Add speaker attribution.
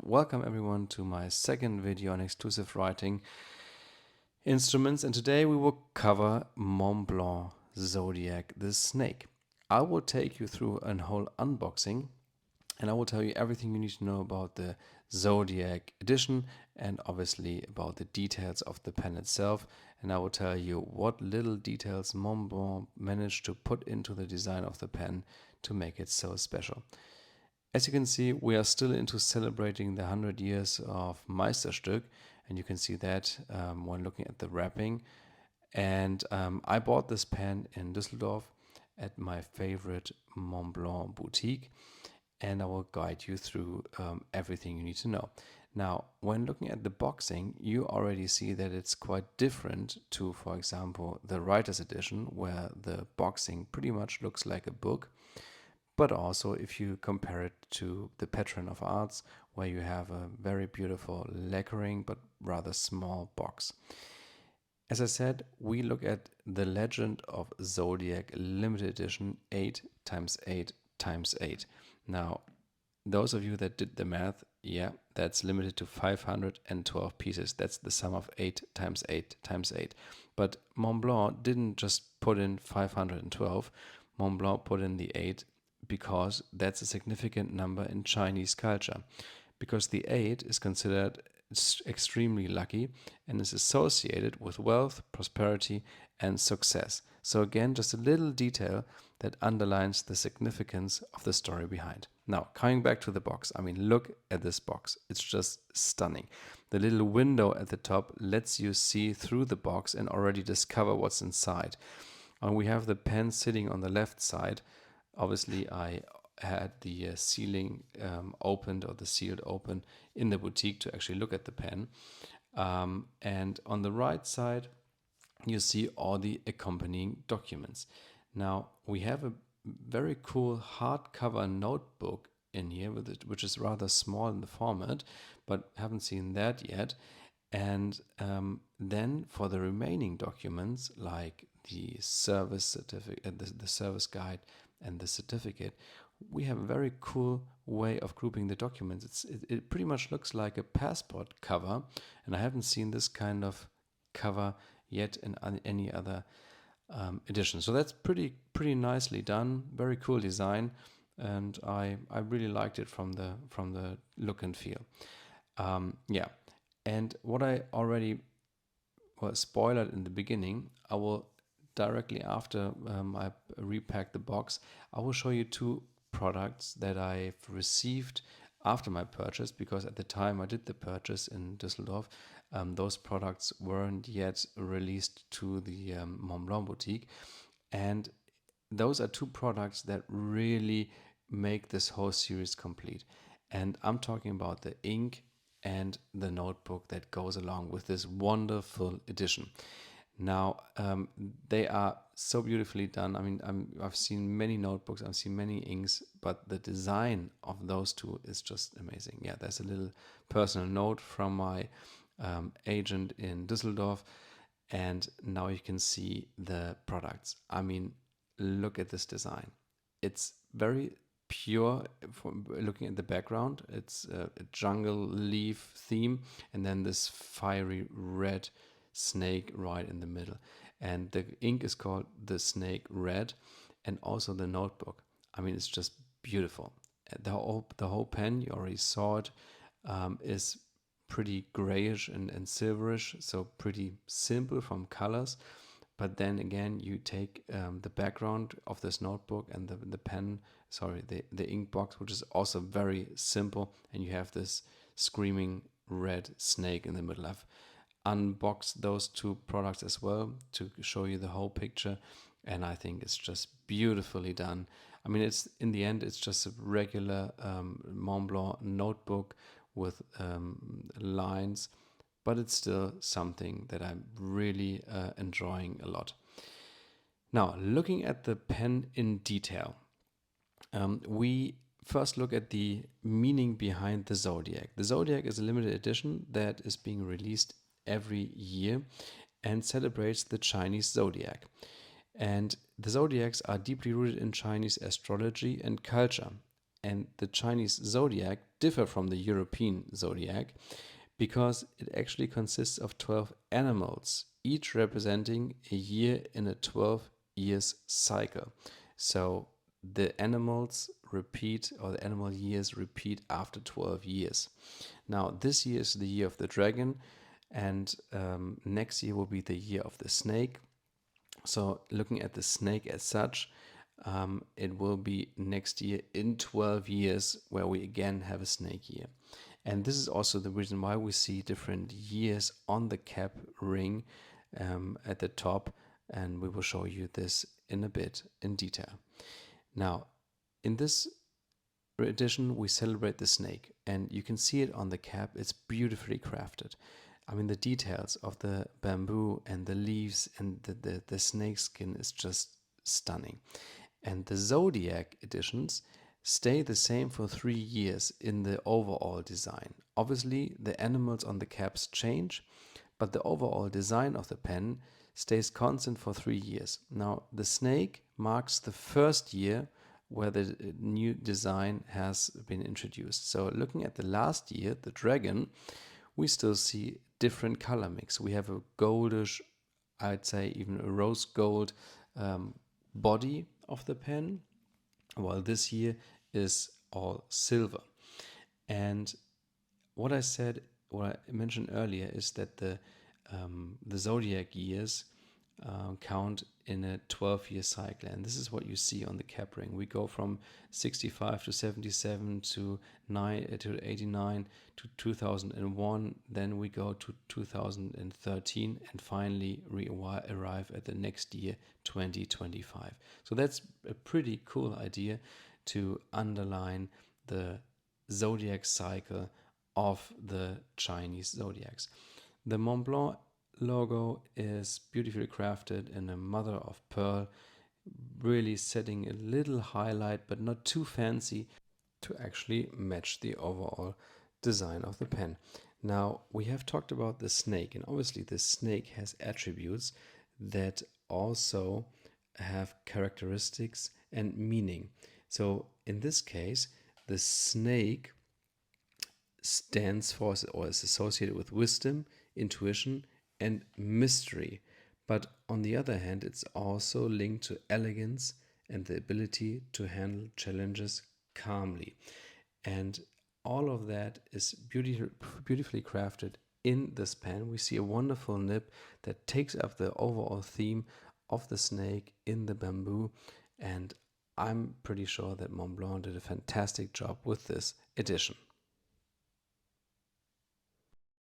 Speaker 1: Welcome everyone to my second video on exclusive writing instruments, and today we will cover Montblanc Zodiac, the snake. I will take you through a whole unboxing and I will tell you everything you need to know about the Zodiac edition and obviously about the details of the pen itself, and I will tell you what little details Montblanc managed to put into the design of the pen to make it so special. As you can see, we are still into celebrating the 100 years of Meisterstück, and you can see that when looking at the wrapping. And I bought this pen in Düsseldorf at my favorite Montblanc boutique, and I will guide you through everything you need to know. Now, when looking at the boxing, you already see that it's quite different to, for example, the Writer's Edition, where the boxing pretty much looks like a book. But also if you compare it to the Patron of Arts, where you have a very beautiful lacquering but rather small box. As I said, we look at the Legend of Zodiac limited edition 8x8x8. Now, those of you that did the math, yeah, that's limited to 512 pieces. That's the sum of 8x8x8. But Montblanc didn't just put in 512. Montblanc put in the 8 because that's a significant number in Chinese culture. Because the 8 is considered extremely lucky and is associated with wealth, prosperity, and success. So again, just a little detail that underlines the significance of the story behind. Now, coming back to the box, look at this box. It's just stunning. The little window at the top lets you see through the box and already discover what's inside. And we have the pen sitting on the left side. Obviously, I had the sealing opened, or the sealed open, in the boutique to actually look at the pen. And on the right side, you see all the accompanying documents. Now, we have a very cool hardcover notebook in here, with it, which is rather small in the format, but haven't seen that yet. And then for the remaining documents, like the service certificate, the service guide, and the certificate, we have a very cool way of grouping the documents. It pretty much looks like a passport cover, and I haven't seen this kind of cover yet in any other edition. So that's pretty nicely done. Very cool design, and I really liked it from the look and feel. Yeah, and what I already spoiled in the beginning, I will directly after I repack the box, I will show you two products that I've received after my purchase, because at the time I did the purchase in Düsseldorf, those products weren't yet released to the Montblanc boutique. And those are two products that really make this whole series complete. And I'm talking about the ink and the notebook that goes along with this wonderful edition. Now, they are so beautifully done. I've seen many notebooks, I've seen many inks, but the design of those two is just amazing. Yeah, there's a little personal note from my agent in Düsseldorf, and now you can see the products. Look at this design. It's very pure. From looking at the background, it's a jungle leaf theme, and then this fiery red snake right in the middle, and the ink is called the Snake Red, and also the notebook. It's just beautiful. The whole pen, you already saw it, is pretty grayish and silverish, so pretty simple from colors. But then again, you take the background of this notebook and the ink box, which is also very simple, and you have this screaming red snake in the middle. I've unboxed those two products as well to show you the whole picture, and I think it's just beautifully done. It's in the end, it's just a regular Montblanc notebook with lines, but it's still something that I'm really enjoying a lot. Now, looking at the pen in detail, we first look at the meaning behind the Zodiac. The Zodiac is a limited edition that is being released every year and celebrates the Chinese zodiac. And the zodiacs are deeply rooted in Chinese astrology and culture. and the Chinese zodiac differ from the European zodiac because it actually consists of 12 animals, each representing a year in a 12 years cycle. So the animals repeat, or the animal years repeat after 12 years. Now, this year is the year of the dragon, and next year will be the year of the snake. So, looking at the snake as such, it will be next year in 12 years where we again have a snake year. And this is also the reason why we see different years on the cap ring at the top. And we will show you this in a bit in detail. Now, in this edition, we celebrate the snake, and you can see it on the cap. It's beautifully crafted. I mean, the details of the bamboo and the leaves and the snake skin is just stunning. And the Zodiac editions stay the same for 3 years in the overall design. Obviously, the animals on the caps change, but the overall design of the pen stays constant for 3 years. Now, the snake marks the first year where the new design has been introduced. So looking at the last year, the dragon, we still see different color mix. We have a goldish, I'd say even a rose gold body of the pen, while this year is all silver. And what I mentioned earlier is that the zodiac years count in a 12-year cycle, and this is what you see on the cap ring. We go from 65 to 77 to 89 to 2001, then we go to 2013, and finally we arrive at the next year, 2025. So that's a pretty cool idea to underline the zodiac cycle of the Chinese zodiacs. The Montblanc logo is beautifully crafted in a mother of pearl, really setting a little highlight but not too fancy to actually match the overall design of the pen. Now, we have talked about the snake, and obviously the snake has attributes that also have characteristics and meaning. So in this case, the snake stands for or is associated with wisdom, intuition, and mystery. But on the other hand, it's also linked to elegance and the ability to handle challenges calmly. And all of that is beautifully crafted in this pen. We see a wonderful nib that takes up the overall theme of the snake in the bamboo. And I'm pretty sure that Montblanc did a fantastic job with this edition.